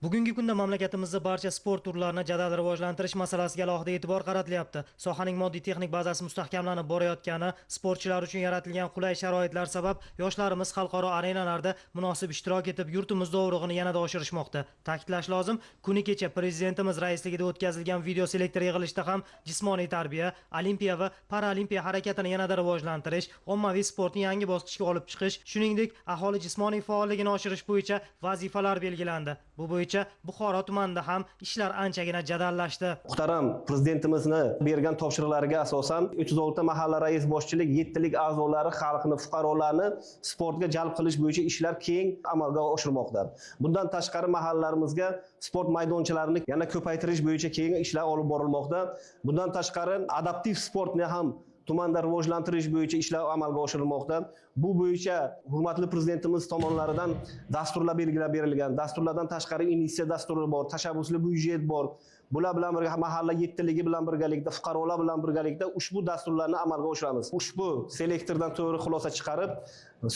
Bugungi kunda mamlakatimizda barcha sport turlarini jadal rivojlantirish masalasiga alohida e'tibor qaratilyapti. Sohaning moddiy-texnik bazasi mustahkamlanib borayotgani, sportchilar uchun yaratilgan qulay sharoitlar sabab yoshlarimiz xalqaro arenalarda munosib ishtirok etib, yurtimiz dovrug'ini yanada oshirishmoqda. Ta'kidlash lozim, kuni kecha prezidentimiz raisligida o'tkazilgan video selektor yig'ilishida ham jismoniy tarbiya, olimpiya va paralimpiya harakatini yanada rivojlantirish, ommaviy sportni yangi bosqichga olib chiqish, shuningdek, aholi jismoniy faolligini oshirish bo'yicha vazifalar belgilandi. Bu bo'yicha Buxoro tumanida ham ishlar anchagina jadallashdi. Muhtaram prezidentimizni bergan topshiriqlariga asosan 36 mahalla rais boshchilik 7 lik a'zolari xalqni, fuqarolarni sportga jalb qilish bo'yicha ishlar keng amalga oshirmoqda. Bundan tashqari mahallalarimizga sport maydonchalarini yana ko'paytirish bo'yicha keng ishlar olib borilmoqda. Bundan tashqari adaptiv sportni ham tumanda rivojlantirish bo'yicha ishlar amalga oshirilmoqda. Bu bo'yicha hurmatli prezidentimiz tomonidan dasturlar belgilab berilgan. Dasturlardan tashqari investitsiya dasturi bor, tashabbusli byudjet bor. Bular bilan birga mahalla yettiligi bilan birgalikda, fuqarolar bilan birgalikda ushbu dasturlarni amalga oshiramiz. Ushbu selektordan to'g'ri xulosa chiqarib,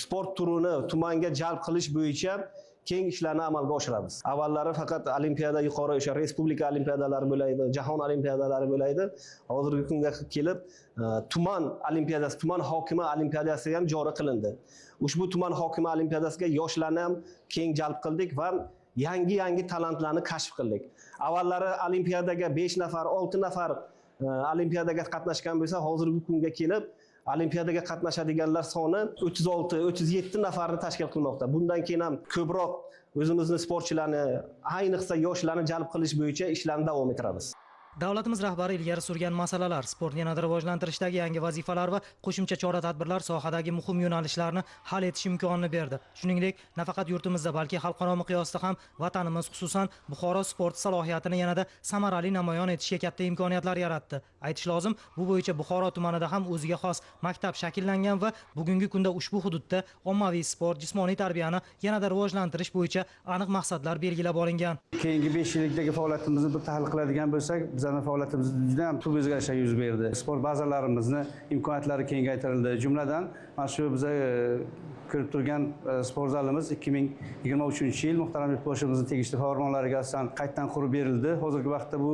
sport turini tumanga jalb qilish bo'yicha keng ishlarni amalga oshiramiz. Avvallari faqat olimpiada yuqori o'sha respublika olimpiadalari bo'laydi, jahon olimpiadalari bo'laydi. Hozirgi kunga kelib tuman olimpiadasi, tuman hokimi olimpiadasi ham joriy qilindi. Ushbu tuman hokimi olimpiadasiga yoshlarni ham keng jalb qildik va yangi talantlarni kashf qildik. Avvallari olimpiadaga 5 nafar, 6 nafar olimpiadaga qatnashgan bo'lsa, hozirgi kunga kelib olimpiadaga qatnashadiganlar soni 36-37 nafarni tashkil qilmoqda. Bundan keyin ham ko'proq o'zimizning sportchilarni, ayniqsa yoshlarni jalb qilish bo'yicha ishlarni davom ettiramiz. Davlatimiz rahbari ilgari surgan masalalar, sportni yanada rivojlantirishdagi yangi vazifalar va qo'shimcha chora-tadbirlar sohadagi muhim yo'nalishlarni hal etish imkonini berdi. Shuningdek, nafaqat yurtimizda, balki xalqaro miqyosda ham vatanimiz, xususan Buxoro sport salohiyatini yanada samarali namoyon etishga katta imkoniyatlar yaratdi. Aytish lozim, bu bo'yicha Buxoro tumanida ham o'ziga xos maktab shakllangan va bugungi kunda ushbu hududda ommaviy sport, jismoniy tarbiyani yanada rivojlantirish bo'yicha aniq maqsadlar belgilab olingan. Keyingi 5 yillikdagi faoliyatimizni bir tahlil qiladigan bo'lsak, bizning faoliyatimizda juda ham tub o'zgarishlar yuz berdi. Sport bazalarimizni imkoniyatlari kengaytirildi. Jumladan, mana shu biz ko'rib turgan sport zalimiz 2023-yil muhtaram yurtboshimizning tegishli farmonlariga asosan qaytadan qurib berildi. Hozirgi vaqtda bu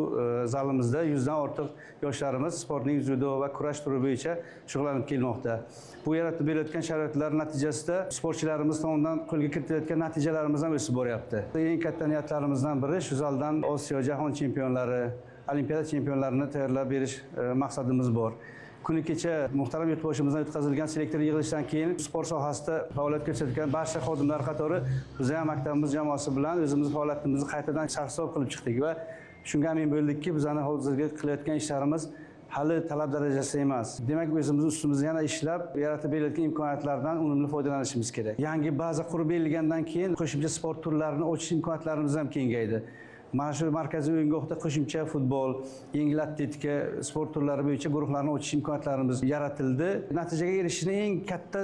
zalimizda 100 dan ortiq yoshlarimiz sportning judo va kurash turi bo'yicha shug'ullanib kelmoqda. Bu yaratib berilayotgan sharoitlar natijasida sportchilarimiz tomonidan qo'lga kiritilayotgan natijalarimiz ham o'sib boryapti. Eng katta niyatlarimizdan biri shu zaldan Osiyo, jahon chempionlari, olimpiada chempionlarini tayyorlab berish maqsadimiz bor. Kuni kecha muhtaram yurtboshimizdan o'tkazilgan selektor yig'ilishidan keyin sport sohasida faoliyat ko'rsatgan barcha xodimlar qatori biz ham maktabimiz jamoasi bilan o'zimiz faoliyatimizni qaytadan sarhisob qilib chiqdik va shunga amin bo'ldikki, bizning hozirgi qilayotgan ishlarimiz hali talab darajasida emas. Demak, o'zimiz ustimizda yana ishlab, yaratib berilayotgan imkoniyatlardan unumli foydalanishimiz kerak. Yangi baza qurib berilgandan keyin qo'shimcha sport turlarini ochish imkoniyatlarimiz ham kengaydi. Mana shu markaziy o'yingohda qo'shimcha futbol, yengil atletika sport turlari bo'yicha guruhlarni ochish imkoniyatlarimiz yaratildi. Natijaga erishishning eng katta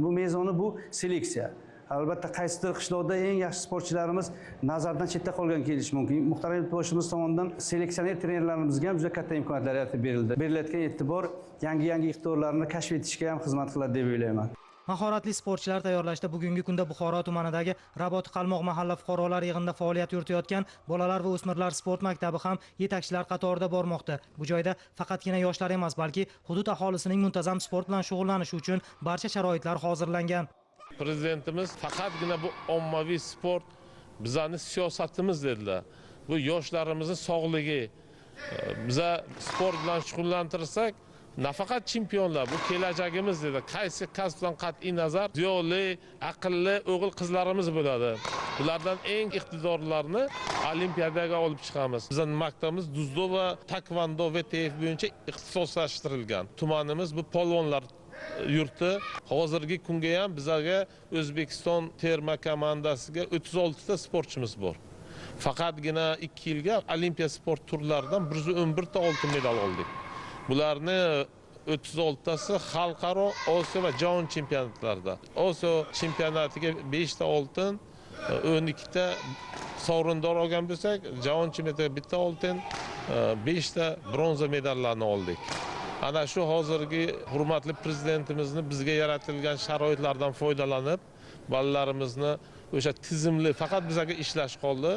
bu mezoni bu seleksiya. Albatta, qaysidir qishloqda eng yaxshi sportchilarimiz nazardan chetda qolgan kelishi mumkin. Muhtaram yurtboshimiz tomonidan seleksioner trenerlarimizga ham juda katta imkoniyatlar yaratib berildi. Berilayotgan e'tibor yangi iqtidorlarni kashf etishga ham xizmat qiladi deb o'ylayman. Mahoratli sportchilar tayyorlashda bugungi kunda Buxoro tumanidagi Rabot Qalmoq mahalla fuqarolar yig'inida faoliyat yuritayotgan bolalar va o'smirlar sport maktabi ham yetakchilar qatorida bormoqda. Bu joyda faqatgina yoshlar emas, balki hudud aholisining muntazam sport bilan shug'ullanishi uchun barcha sharoitlar hozirlangan. Prezidentimiz faqatgina bu ommaviy sport bizning siyosatimiz dedilar. Bu yoshlarimizni sog'ligi. Biza sport bilan shug'ullantirsak, nafaqat chempionlar, bu kelajagimiz dedi. Qaysi kasbdan qat'iy nazar ziyoli, aqlli o'g'il qizlarimiz bo'ladi. Bulardan eng iqtidorlarni olimpiadaga olib chiqamiz. Bizning maktabimiz duzdo va taekvondo va TF bo'yicha ixtisoslashtirilgan. Tumanimiz bu polvonlar yurti. Hozirgi kunga ham bizga O'zbekiston terma komandasiga 36 ta sportchimiz bor. Faqatgina 2 yilga olimpiya sport turlaridan 111 ta oltin medal oldik. Bularni 36 tasi xalqaro, Osiyo va jahon chempionatlarida. Osiyo chempionatiga 5 ta oltin, 12 ta sovrindor olgan bo'lsak, jahon chempionatiga 1 ta oltin, 5 ta bronza medallarni oldik. Ana shu hozirgi hurmatli prezidentimizni bizga yaratilgan sharoitlardan foydalanib, bolalarimizni o'sha tizimli faqat bizga ishlash qoldi.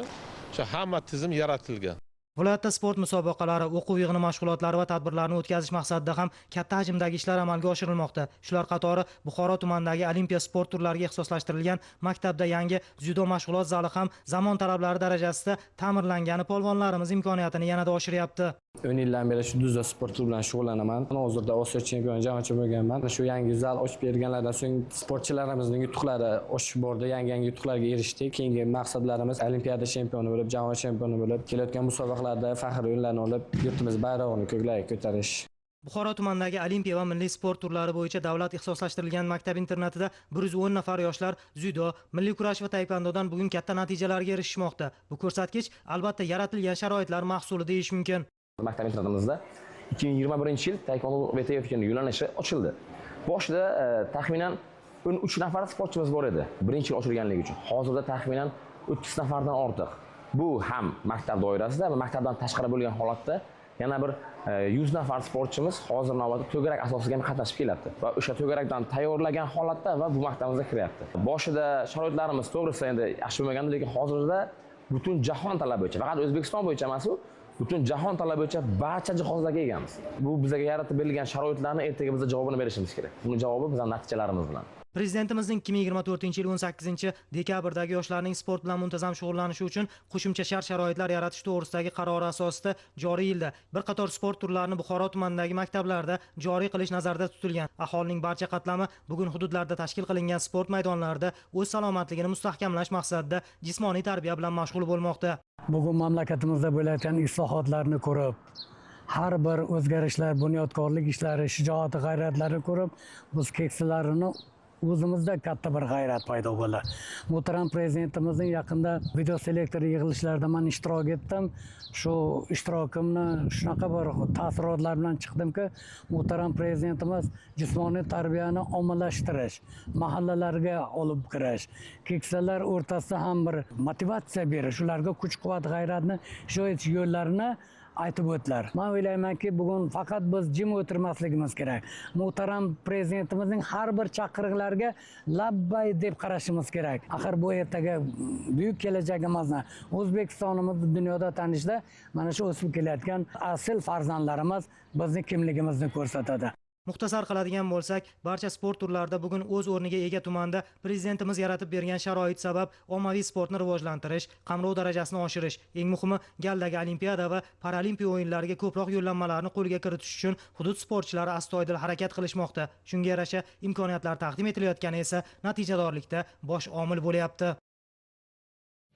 O'sha hamma tizim yaratilgan. Viloyatda sport musobaqalari, o'quv yig'ini mashg'ulotlari va tadbirlarni o'tkazish maqsadida ham katta hajmdagi ishlar amalga oshirilmoqda. Shular qatori Buxoro tumanidagi Olimpiya sport turlariga ixtisoslashtirilgan maktabda yangi dzyudo mashg'ulot zali ham zamon talablari darajasida ta'mirlangani polvonlarimiz imkoniyatini yanada oshiryapti. 10 yildan beri shu dzyudo sport turi bilan shug'ullanaman. Hozirda Osiyo chempioni, jahon chempioni bo'lganman. Shu yangi zal ochib berganlardan so'ng sportchilarimizning yutuqlari oshib bordi, yangi yutuqlarga erishdik. Keyingi maqsadlarimiz Olimpiada chempioni bo'lib, jahon chempioni bo'lib, kelayotgan musobaqalarda faxr o'yinlarini olib, yurtimiz bayrog'ini ko'klarga ko'tarish. Buxoro tumanidagi Olimpiya va milliy sport turlari bo'yicha davlat ixtisoslashtirilgan maktab-internatida 110 nafar yoshlar dzyudo, milliy kurash va taekvondodan bugun katta natijalarga erishishmoqda. Bu ko'rsatkich albatta yaratilgan sharoitlar mahsuli deyish mumkin. Maktab internatimizda 2021-yil taekvondo VTFning yo'nalishi ochildi. Boshida taxminan 13 nafar sportchimiz bor edi, birinchi yil ochilganligi uchun. Hozirda taxminan 30 nafardan ortiq. Bu ham maktab doirasida va maktabdan tashqari bo'lgan holatda yana bir 100 nafar sportchimiz hozir navbatda to'garak asosiga ham qatnashib kelyapti va o'sha to'garakdan tayyorlagan holatda va bu maktabimizga kiryapti. Boshida sharoitlarimiz to'g'risida endi yaxshi bo'lmagandi, lekin hozirda butun jahon talabi bo'yicha, faqat O'zbekiston bo'yicha emas, butun jahon talabi bo'yicha barcha jihozlarga egamiz. Bu bizga yaratib berilgan sharoitlarni ertaga bizga javobini berishimiz kerak. Buning javobi bizning natijalarimiz bilan. Prezidentimizning 2024-yil 18-dekabrdagi yoshlarning sport bilan muntazam shug'ullanishi uchun qo'shimcha shart-sharoitlar yaratish to'g'risidagi qarori asosida joriy yilda bir qator sport turlarini Buxoro tumanidagi maktablarda joriy qilish nazarda tutilgan. Aholining barcha qatlami bugun hududlarda tashkil qilingan sport maydonlarida o'z salomatligini mustahkamlash maqsadida jismoniy tarbiya bilan mashg'ul bo'lmoqda. Bugun mamlakatimizda bo'layotgan islohotlarni ko'rib, har bir o'zgarishlar, bunyodkorlik ishlari, shijoat g'ayratlarini ko'rib, biz keksalarni o'zimizda katta bir g'ayrat paydo bo'ldi. Muhtaram prezidentimizning yaqinda video selektor yig'ilishlarida men ishtirok etdim. Shu ishtirokimni shunaqa bir taassurotlar bilan chiqdimki, muhtaram prezidentimiz jismoniy tarbiyani ommalashtirish, mahallalarga olib kirish, keksalar o'rtasida ham bir motivatsiya berish, ularga kuch-quvvat, g'ayratni shu yo'llarini aytib o'tdilar. Men o'ylaymanki, bugun faqat biz jim o'tirmasligimiz kerak. Muhtaram prezidentimizning har bir chaqiriqlariga labbay deb qarashimiz kerak. Axir bu ertaga buyuk kelajagimizni, O'zbekistonimizni dunyoda tanishda mana shu o'sib kelayotgan asl farzandlarimiz bizning kimligimizni ko'rsatadi. Muxtasar qiladigan bo'lsak, barcha sport turlarida bugun o'z o'rniga ega tumanda prezidentimiz yaratib bergan sharoit sabab ommaviy sportni rivojlantirish, qamrov darajasini oshirish, eng muhimi galdagi olimpiada va paralimpiya o'yinlariga ko'proq yo'llanmalarni qo'lga kiritish uchun hudud sportchilari astoydil harakat qilishmoqda. Shunga yarasha imkoniyatlar taqdim etilayotgani esa natijadorlikda bosh omil bo'lyapti.